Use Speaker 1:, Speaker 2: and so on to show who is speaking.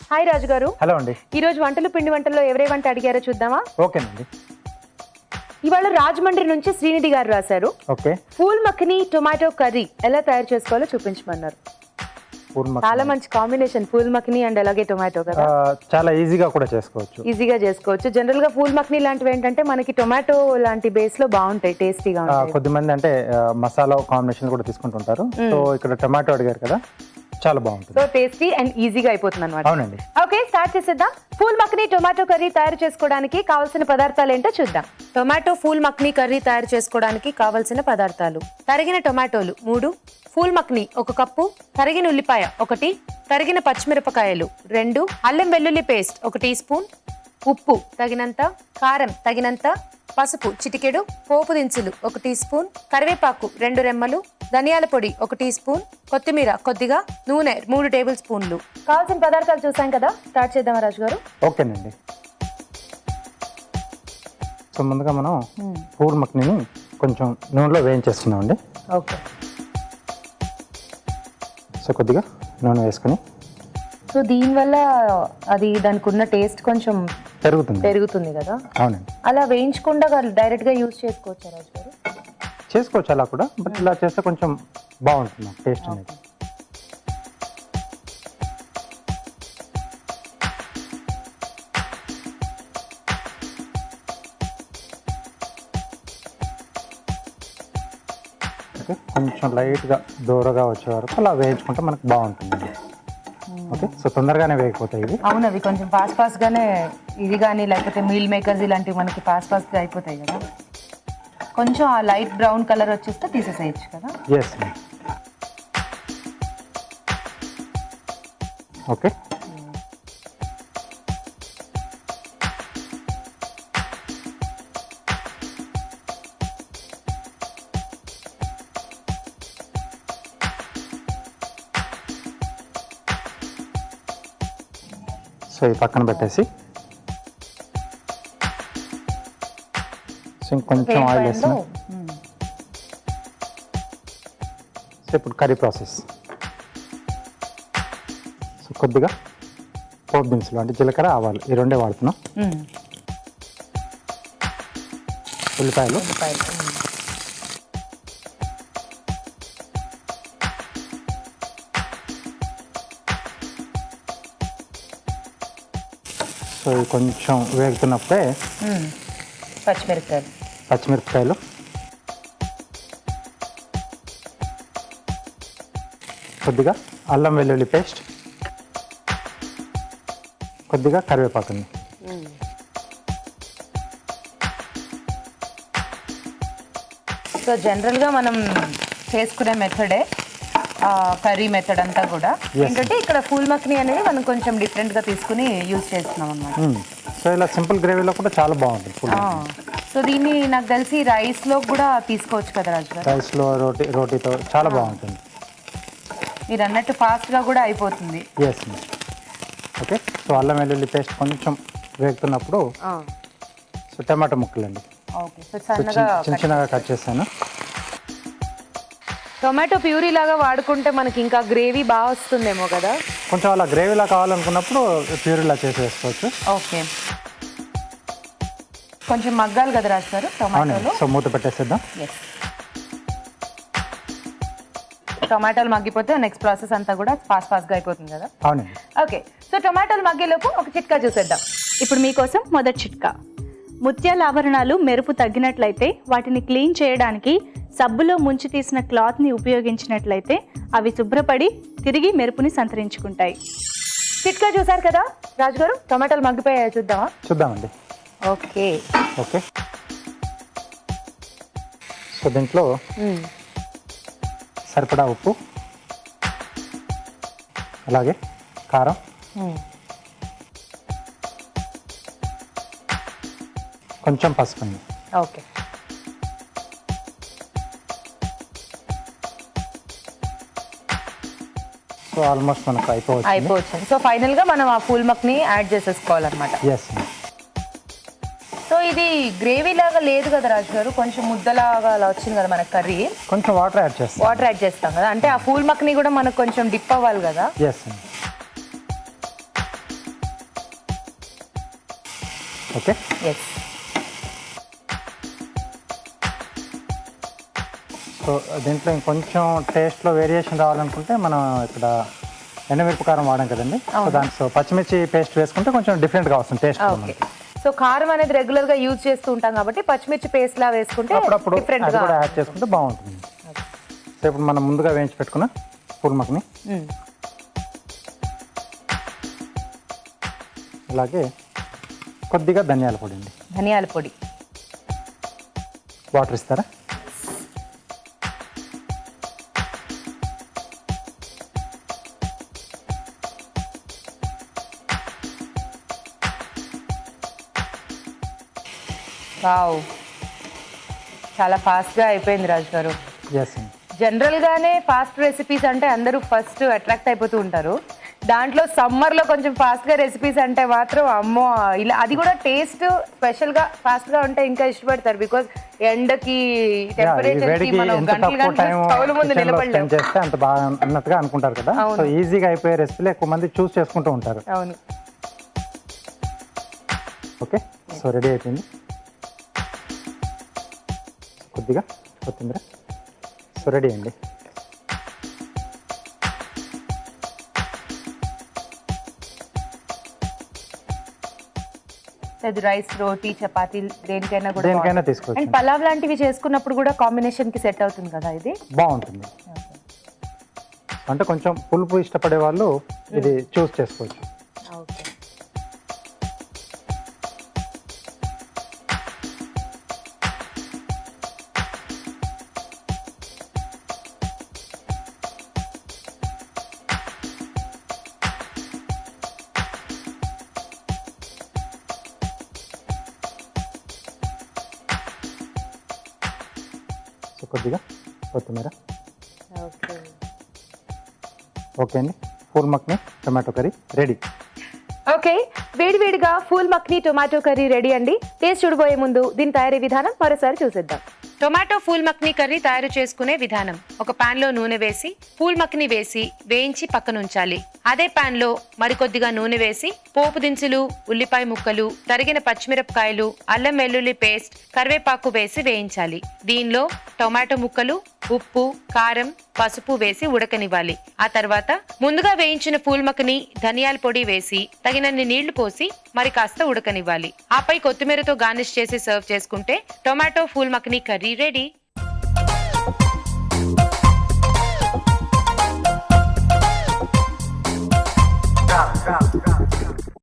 Speaker 1: Hi రాజు గారు.
Speaker 2: Hello అండి.
Speaker 1: ఈ రోజు వంటలు పిండి వంటల్లో ఎవరే వంట అడిగారో చూద్దామా?
Speaker 2: ఓకేనండి.
Speaker 1: ఇవాళ రాజమండ్రి నుంచి శ్రీనిధి గారు రాశారు.
Speaker 2: Okay.
Speaker 1: Phool makhani tomato curry ఎలా తయారు చేసుకోవాలో చూపించమన్నారు. చాలా మంచి కాంబినేషన్ ఫూల్ మఖని అండ్ అలాగే టొమాటో కదా.
Speaker 2: చాలా ఈజీగా కూడా చేసుకోవచ్చు.
Speaker 1: ఈజీగా చేసుకోవచ్చు. జనరల్ గా ఫూల్ మఖని లాంటివి ఏంటంటే మనకి టొమాటో లాంటి బేస్ లో బాగుంటాయి, టేస్టీగా ఉంటాయి.
Speaker 2: కొద్దిమంది అంటే మసాలా కాంబినేషన్ కూడా తీసుకుంటుంటారు. సో ఇక్కడ టొమాటో అడిగారు కదా, చాలా బాగుంటుంది.
Speaker 1: సో టేస్టీ అండ్ ఈజీగా అయిపోతుంది అన్నమాట.
Speaker 2: అవునండి.
Speaker 1: ఓకే, స్టార్ట్ చేసేద్దాం. ఫూల్ మఖని టొమాటో కర్రీ తయారు చేసుకోవడానికి కావాల్సిన పదార్థాలు ఏంటో చూద్దాం. టొమాటో ఫూల్ మఖని కర్రీ తయారు చేసుకోవడానికి కావాల్సిన పదార్థాలు: తరిగిన టొమాటోలు 3, ఫూల్ మఖని 1 కప్పు, తరిగిన ఉల్లిపాయ 1, తరిగిన పచ్చిమిరపకాయలు 2, అల్లం వెల్లుల్లి పేస్ట్ 1 టీ స్పూన్, ఉప్పు తగినంత, కారం తగినంత, పసుపు చిటికెడు, పోపు దినుసులు 1 టీ స్పూన్, కరివేపాకు 2 రెమ్మలు, ధనియాల పొడి 1 టీ స్పూన్, కొత్తిమీర కొద్దిగా, నూనె 3 టేబుల్ స్పూన్లు. కావాల్సిన పదార్థాలు చూసాం కదా, స్టార్ట్ చేద్దామా రాజు గారు?
Speaker 2: ఓకేనండి. సో ముందుగా మనం ఫూల్ మఖనీని కొంచెం నూనెలో వేయించేస్తున్నాం అండి.
Speaker 1: ఓకే.
Speaker 2: సో కొద్దిగా నూనె వేసుకొని,
Speaker 1: సో దీనివల్ల అది దానికి ఉన్న టేస్ట్ కొంచెం పెరుగుతుంది కదా.
Speaker 2: అవునండి.
Speaker 1: అలా వేయించకుండా డైరెక్ట్ గా యూజ్ చేసుకోవచ్చా రాజు గారు?
Speaker 2: చేసుకోవచ్చు అలా కూడా, బట్ ఇలా చేస్తే కొంచెం బాగుంటుంది టేస్ట్ అనేది. ఓకే, కొంచెం లైట్గా దూరగా వచ్చే వరకు అలా వేయించుకుంటే మనకు బాగుంటుంది. ఓకే, సో తొందరగానే వేగిపోతాయి ఇవి.
Speaker 1: అవును, అవి కొంచెం ఫాస్ట్ గానే ఇది కానీ లేకపోతే మీల్ మేకర్స్ ఇలాంటివి మనకి ఫాస్ట్ గా అయిపోతాయి కదా. కొంచెం ఆ లైట్ బ్రౌన్ కలర్ వచ్చేస్తే తీసేసేయచ్చు కదా.
Speaker 2: ఎస్. ఓకే. సో ఈ పక్కన పెట్టేసి కొంచెం ఆయిల్ వేస్తాను. సో ఇప్పుడు కర్రీ ప్రాసెస్. సో కొద్దిగా పోపు దినుసులు అంటే జీలకర్ర, ఆవాలు ఈ రెండే వాడుతున్నాం. ఉల్లిపాయలు, సో ఇవి కొంచెం వేగుతున్నప్పుడే పచ్చిమిరపకాయలు, కొద్దిగా అల్లం వెల్లుల్లి పేస్ట్, కొద్దిగా కరివేపాకుని.
Speaker 1: సో జనరల్గా మనం చేసుకునే మెథడే కర్రీ మెథడ్ అంతా కూడా ఏంటంటే ఇక్కడ ఫూల్ మఖని అనేది మనం కొంచెం డిఫరెంట్గా తీసుకుని యూజ్ చేస్తున్నాం అన్నమాట.
Speaker 2: సో ఇలా సింపుల్ గ్రేవీలో కూడా చాలా బాగుంటుంది.
Speaker 1: సో దీన్ని నాకు తెలిసి రైస్లో కూడా తీసుకోవచ్చు కదా రాజు గారు?
Speaker 2: రైస్లో, రోటీతో చాలా బాగుంటుంది.
Speaker 1: మీరు అన్నట్టు ఫాస్ట్గా కూడా అయిపోతుంది.
Speaker 2: ఎస్. ఓకే, సో అల్లం వెల్లుల్లి పేస్ట్ కొంచెం వేగుతున్నప్పుడు సో టమాటో ముక్కలు అండి.
Speaker 1: ఓకే, సో చిన్నగా
Speaker 2: కట్ చేశాను.
Speaker 1: టొమాటో ప్యూరీ లాగా వాడుకుంటే మనకి ఇంకా గ్రేవీ బాగా వస్తుందేమో కదా.
Speaker 2: కొంచెం అలా గ్రేవీలా కావాలనుకున్నప్పుడు ప్యూరీలా చేసి వేసుకోవచ్చు.
Speaker 1: ఓకే, కొంచెం మగ్గాలి కదా రాజు గారు టొమాటోలు.
Speaker 2: సో మూత పెట్టేసేద్దాం.
Speaker 1: టొమాటోలు మగ్గిపోతే నెక్స్ట్ ప్రాసెస్ అంతా కూడా ఫాస్ట్గా అయిపోతుంది కదా.
Speaker 2: అవునండి.
Speaker 1: ఓకే, సో టొమాటోలు మగ్గేలోపు ఒక చిట్కా చూసేద్దాం.
Speaker 3: ఇప్పుడు మీకోసం మొదటి చిట్కా. ముత్యాల ఆభరణాలు మెరుపు తగ్గినట్లయితే వాటిని క్లీన్ చేయడానికి సబ్బులో ముంచి తీసిన క్లాత్ని ఉపయోగించినట్లయితే అవి శుభ్రపడి తిరిగి మెరుపుని సంతరించుకుంటాయి.
Speaker 1: చిట్కా చూసారు కదా రాజుగారు, టొమాటోలు మగ్గిపోయాయో
Speaker 2: చూద్దామండి.
Speaker 1: ఓకే.
Speaker 2: సో దీంట్లో సరిపడా ఉప్పు, అలాగే కారం, కొంచెం పసుపు అండి.
Speaker 1: ఓకే.
Speaker 2: సో ఆల్మోస్ట్ మనకు అయిపోవచ్చు.
Speaker 1: సో ఫైనల్ గా మనం ఆ ఫూల్ మఖని యాడ్ చేసేసుకోవాలన్నమాట.
Speaker 2: ఎస్.
Speaker 1: సో ఇది గ్రేవీ లాగా లేదు కదా రాజు గారు, కొంచెం ముద్దలాగా అలా వచ్చింది కదా మనకు కర్రీ.
Speaker 2: కొంచెం వాటర్ యాడ్
Speaker 1: చేస్తాం కదా, అంటే ఆ ఫూల్ మఖని కూడా మనకు కొంచెం డిప్ అవ్వాలి కదా.
Speaker 2: ఎస్. ఓకే.
Speaker 1: ఎస్.
Speaker 2: సో దీంట్లో ఇంకొంచెం టేస్ట్లో వేరియేషన్ రావాలనుకుంటే మనం ఇక్కడ ఎండుమిరపకారం వాడాం కదండి. సో దాంట్లో పచ్చిమిర్చి పేస్ట్ వేసుకుంటే కొంచెం డిఫరెంట్గా వస్తుంది టేస్ట్.
Speaker 1: ఓకే. సో కారం అనేది రెగ్యులర్ గా యూజ్ చేస్తూ ఉంటాం కాబట్టి పచ్చిమిర్చి పేస్ట్ లా వేసుకుంటే
Speaker 2: అప్పుడప్పుడు
Speaker 1: డిఫరెంట్
Speaker 2: అది
Speaker 1: గా
Speaker 2: కూడా యాడ్ చేసుకుంటే బాగుంటుంది. సో ఇప్పుడు మనం ముందుగా వేయించి పెట్టుకున్న పూల్ మక్ని, అలాగే కొద్దిగా ధనియాల పొడి అండి.
Speaker 1: ధనియాల పొడి.
Speaker 2: వాటర్ ఇస్తారా?
Speaker 1: వావ్, చాలా ఫాస్ట్ గా అయిపోయింది రాజు గారు.
Speaker 2: ఎస్ అండి.
Speaker 1: జనరల్ గానే ఫాస్ట్ రెసిపీస్ అంటే అందరూ ఫస్ట్ అట్రాక్ట్ అయిపోతూ ఉంటారు. దాంట్లో సమ్మర్ లో కొంచెం ఫాస్ట్ గా రెసిపీస్ అంటే మాత్రం అమ్మో, ఇలా అది కూడా టేస్ట్ స్పెషల్ గా ఫాస్ట్ గా ఉంటే ఇంకా ఇష్టపడతారు. బికాజ్ ఎండకి టెంపరేచర్ కి మనం గంటలు గంటలు స్టవ్ ముందు నిలబడలేము.
Speaker 2: చేస్తే అంత బాగా అన్నట్టుగా అనుకుంటారు కదా. సో ఈజీగా అయిపోయే రెసిపీలు ఎక్కువ మంది చూస్ చేసుకుంటూ ఉంటారు.
Speaker 1: అవును.
Speaker 2: ఓకే. సో రెడీ అయిపోయింది. కొద్దిగా కొత్తిమీర. సో రెడీ అండి.
Speaker 1: అది రైస్, రోటీ, చపాతీ దేనికైనా కూడా
Speaker 2: దేనికైనా తీసుకోవచ్చు.
Speaker 1: అండ్ పలావ్ లాంటివి చేసుకున్నప్పుడు కూడా కాంబినేషన్ కి సెట్ అవుతుంది కదా ఇది.
Speaker 2: బాగుంటుంది. అంటే కొంచెం పులుపు ఇష్టపడే వాళ్ళు ఇది చూస్ చేసుకోవచ్చు.
Speaker 1: ఓకే.
Speaker 2: సో కొద్దిగా కొత్తిమీర.
Speaker 1: ఓకే.
Speaker 2: ఓకే అండి. Phool makhani tomato curry ready.
Speaker 1: Okay, వేడివేడిగా phool makhani tomato curry ready అండి. టేస్ట్ చూడబోయే ముందు దీని తయారీ విధానం మరోసారి చూసేద్దాం. టొమాటో ఫూల్ మక్ని కర్రీ తయారు చేసుకునే విధానం: ఒక పాన్ లో నూనె వేసి ఫూల్ మక్ని వేసి వేయించి పక్కన ఉంచాలి. అదే పాన్ లో మరికొద్దిగా నూనె వేసి పోపు దినుసులు, ఉల్లిపాయ ముక్కలు, తరిగిన పచ్చిమిరపకాయలు, అల్లం వెల్లుల్లి పేస్ట్, కరివేపాకు వేసి వేయించాలి. దీనిలో టొమాటో ముక్కలు, ఉప్పు, కారం, పసుపు వేసి ఉడకనివ్వాలి. ఆ తర్వాత ముందుగా వేయించిన ఫూల్ మక్ని, ధనియాల పొడి వేసి తగినన్ని నీళ్లు పోసి మరి కాస్త ఉడకనివ్వాలి. ఆపై కొత్తిమీరతో గార్నిష్ చేసి సర్వ్ చేసుకుంటే టొమాటో ఫూల్ మక్ని కర్రీ రెడీ.